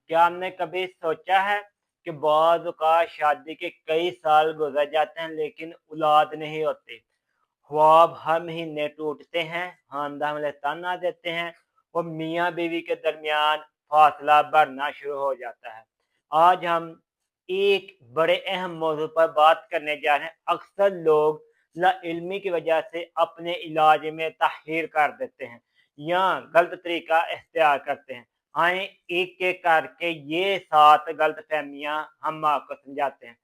क्या हमने कभी सोचा है कि बाद औक़ात शादी के कई साल गुज़र जाते हैं लेकिन औलाद नहीं होती। ख्वाब हर महीने टूटते हैं, खानदान वाले ताना देते हैं और मियाँ-बीवी के दरमियान फासला बढ़ना शुरू हो जाता है। आज हम एक बड़े अहम मौज़ू पर बात करने जा रहे हैं। अक्सर लोग लाइल्मी की वजह से अपने इलाज में ताख़ीर कर देते हैं या गलत तरीका इख्तियार करते हैं। आएँ एक-एक करके ये 7 गलतफ़हमियाँ हम आपको समझाते हैं।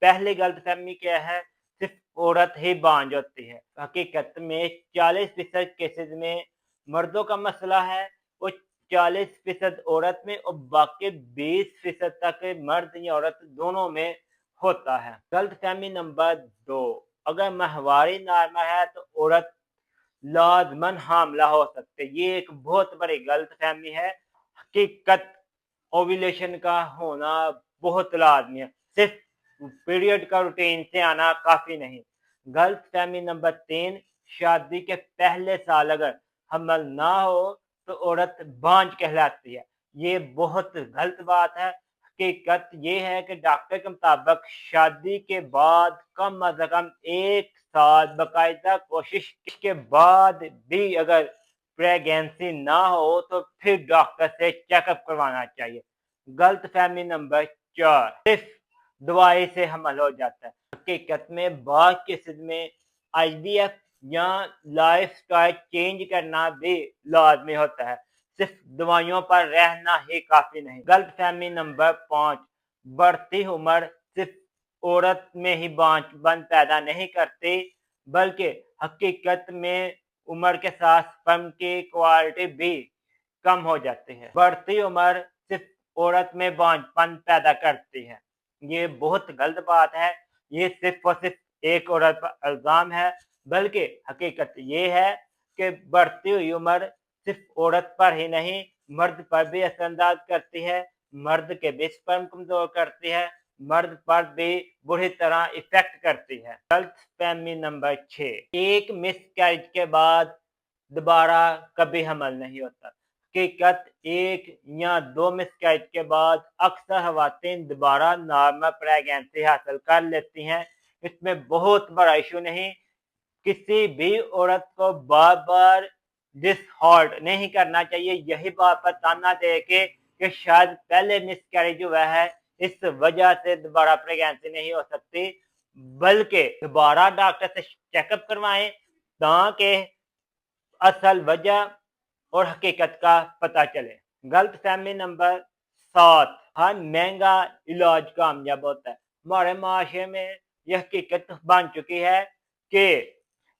पहली गलतफ़हमी क्या है? सिर्फ़ औरत ही बाँझ होती है। हकीकत में 40% केसेज़ में मर्दों का मसला है और 40% औरत में और बाकी 20% तक मर्द या औरत दोनों में होता है। गलतफ़हमी नंबर 2, अगर माहवारी नॉर्मल है तो औरत लाज़मन हामिला हो सकती है। ये एक बहुत बड़ी गलतफ़हमी है। हकीकत ओव्यूलेशन का होना बहुत लाज़मी है। सिर्फ़ पीरियड का रूटीन से आना काफ़ी नहीं। गलतफ़हमी नंबर 3, शादी के पहले साल अगर हमल ना हो तो औरत बाँझ कहलाती है। ये बहुत गलत बात है। हकीकत ये है कि डॉक्टर के मुताबिक शादी के बाद कम अज़ कम 1 साल बाकायदा कोशिश के बाद भी अगर प्रेगनेंसी ना हो तो फिर डॉक्टर से चेकअप करवाना चाहिए। गलतफ़हमी नंबर 4, सिर्फ़ दवाई से हमल हो जाता है। हकीकत में बाद केसेज़ में आईवीएफ या लाइफ़स्टाइल चेंज करना भी लाज़मी होता है। सिर्फ़ दवाइयों पर रहना ही काफ़ी नहीं। गलतफ़हमी नंबर 5, बढ़ती उम्र सिर्फ़ औरत में ही बाँझपन पैदा नहीं करती, बल्कि हकीकत में उम्र के साथ स्पर्म की क्वालिटी भी कम हो जाती है। बढ़ती उम्र सिर्फ़ औरत में बाँझपन पैदा करती है। ये बहुत गलत बात है। ये सिर्फ़ और सिर्फ़ एक औरत पर इल्ज़ाम है, बल्कि हकीकत ये है कि बढ़ती हुई उम्र सिर्फ़ औरत पर ही नहीं, मर्द पर भी असरअंदाज़ करती है। मर्द के भी स्पर्म कमज़ोर करती है, मर्द पर भी बुरी तरह इफ़ेक्ट करती है। गलतफ़हमी नंबर 6, एक मिसकैरेज के बाद दोबारा कभी हमल नहीं होता। हकीकत 1 या 2 मिसकैरेज के बाद अक्सर ख़वातीन दोबारा नॉर्मल प्रेगनेंसी हासिल कर लेती हैं। इसमें बहुत बड़ा इश्यू नहीं। किसी भी औरत को बार-बार डिसऑर्डर नहीं करना चाहिए, यही बात पर ताना दे के कि शायद पहले मिसकैरेज हुआ है, इस वजह से दोबारा प्रेगनेंसी नहीं हो सकती, बल्कि दोबारा डॉक्टर से चेकअप करवाएँ ताकि असल वजह और हकीकत का पता चले। गलतफ़हमी नंबर 7, हर महँगा इलाज कामयाब होता है। हमारे माशरे में यह हकीकत बन चुकी है कि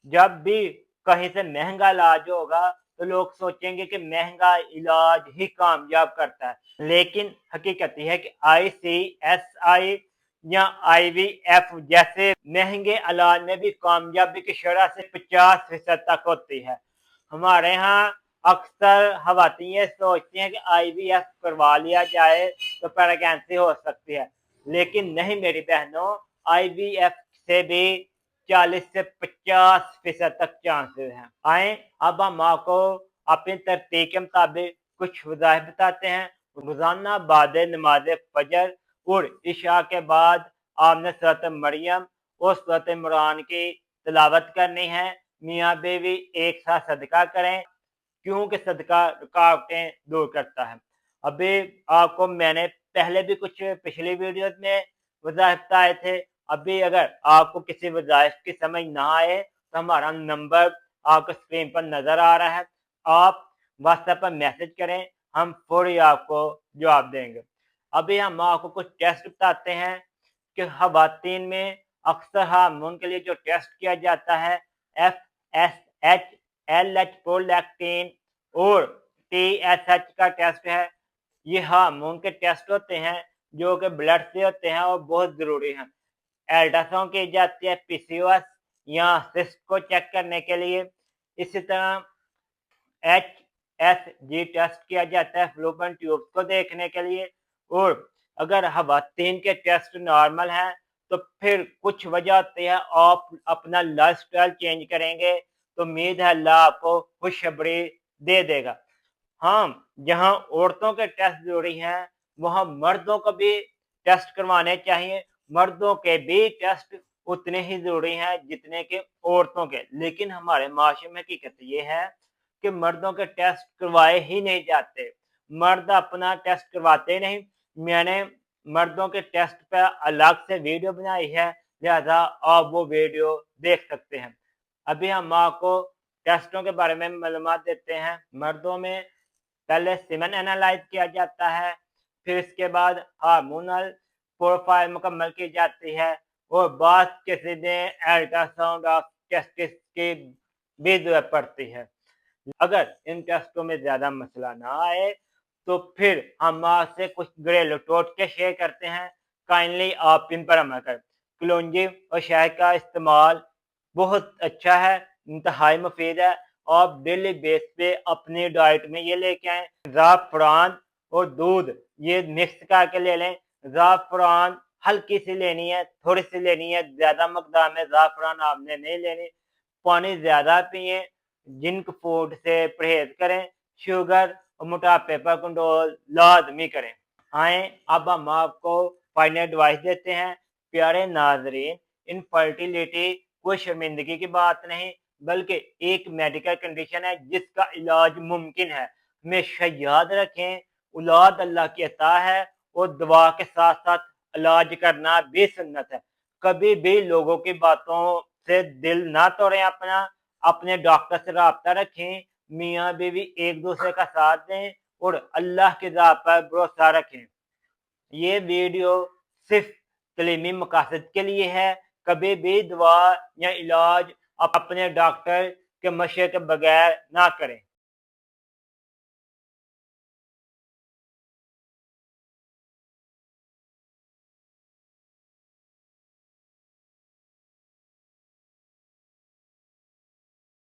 जब भी कहीं से महँगा इलाज होगा तो लोग सोचेंगे कि महँगा इलाज ही कामयाब करता है। लेकिन हकीकत ये है कि आईसीएसआई या आईवीएफ जैसे महँगे इलाज में भी कामयाबी की शरह से 50% तक होती है। हमारे यहाँ अक्सर ख़वातीन ये सोचती हैं कि आईवीएफ करवा लिया जाए तो प्रेगनेंसी हो सकती है, लेकिन नहीं मेरी बहनों, आईवीएफ से भी 40 से 50% तक चांसेस हैं। आएँ अब हम आपको अपनी तरतीब के मुताबिक कुछ वज़ाइफ बताते हैं। रोज़ाना बाद नमाज़ फ़जर और इशा के बाद आपने सूरत मरियम और सूरत इमरान की तिलावत करनी है। मियाँ-बीवी एक साथ सदका करें, क्योंकि सदका रुकावटें दूर करता है। अभी आपको मैंने पहले भी कुछ पिछली वीडियोज़ में वज़ाइफ बताए थे। अभी अगर आपको किसी वज़ाइफ की समझ ना आए तो हमारा नंबर आपको स्क्रीन पर नज़र आ रहा है। आप व्हाट्सएप पर मैसेज करें, हम फ़ौरी आपको जवाब देंगे। अभी हम आपको कुछ टेस्ट बताते हैं कि ख़वातीन में अक्सर हार्मोन के लिए जो टेस्ट किया जाता है, एफएसएच, एलएच प्रोलैक्टिन और टीएसएच का टेस्ट है। ये हार्मोन के टेस्ट होते हैं जो कि ब्लड से होते हैं और बहुत ज़रूरी हैं। अल्ट्रासाउंड की जाती है पीसीओएस या सिस्ट को चेक करने के लिए। इसी तरह एचएसजी टेस्ट किया जाता है फ्लोपियन ट्यूब्स को देखने के लिए। और अगर ख़वातीन के टेस्ट नॉर्मल हैं तो फिर कुछ वजह होती है, आप अपना लाइफ़स्टाइल चेंज करेंगे तो उम्मीद है अल्लाह आपको खुशखबरी दे देगा। हाँ, जहाँ औरतों के टेस्ट ज़रूरी हैं, वहाँ मर्दों को भी टेस्ट करवाने चाहिए। मर्दों के भी टेस्ट उतने ही ज़रूरी हैं जितने कि औरतों के। लेकिन हमारे माशरे में हकीकत ये है कि मर्दों के टेस्ट करवाए ही नहीं जाते। मर्द अपना टेस्ट करवाते नहीं। मैंने मर्दों के टेस्ट पे अलग से वीडियो बनाई है, लिहाजा आप वो वीडियो देख सकते हैं। अभी हम आपको टेस्टों के बारे में मालूमात देते हैं। मर्दों में पहले सीमेन एनालाइज किया जाता है, फिर इसके बाद हार्मोनल प्रोफाइल मुकम्मल की जाती है और बाद के सीधे अल्ट्रासाउंड ऑफ टेस्टिस की भी जरूरत पड़ती है। अगर इन टेस्टों में ज्यादा मसला ना आए तो फिर हम आपसे कुछ घरेलू टोटके शेयर करते हैं। काइंडली आप इन पर अमल करें। कलौंजी और शहद का इस्तेमाल बहुत अच्छा है, इंतहाई मुफीद है। आप डेली बेस पे अपनी डाइट में ये लेके आए। ज़ाफ़रान और दूध ये मिक्स करके ले लें। ज़ाफ़रान हल्की सी लेनी है, थोड़ी सी लेनी है, ज्यादा मकदार में ज़ाफ़रान आपने नहीं लेनी। पानी ज्यादा पिए, जिंक फूड से परहेज करें, शुगर और मोटापे पर कंट्रोल लाजमी करें। आए अब हम आपको फाइनल एडवाइस देते हैं। प्यारे नाजरीन, इनफर्टिलिटी कोई शर्मिंदगी की बात नहीं, बल्कि एक मेडिकल कंडीशन है जिसका इलाज मुमकिन है। हमेशा याद रखें, औलाद अल्लाह की अता है और दुआ के साथ साथ इलाज करना भी सुन्नत है। कभी भी लोगों की बातों से दिल ना तोड़ें अपना, अपने डॉक्टर से राब्ता रखें, मियाँ बीवी एक दूसरे का साथ दें और अल्लाह की राह पर भरोसा रखें। ये वीडियो सिर्फ तलीमी मकासद के लिए है। कभी भी दवा या इलाज अपने डॉक्टर के मशवरे के बगैर ना करें।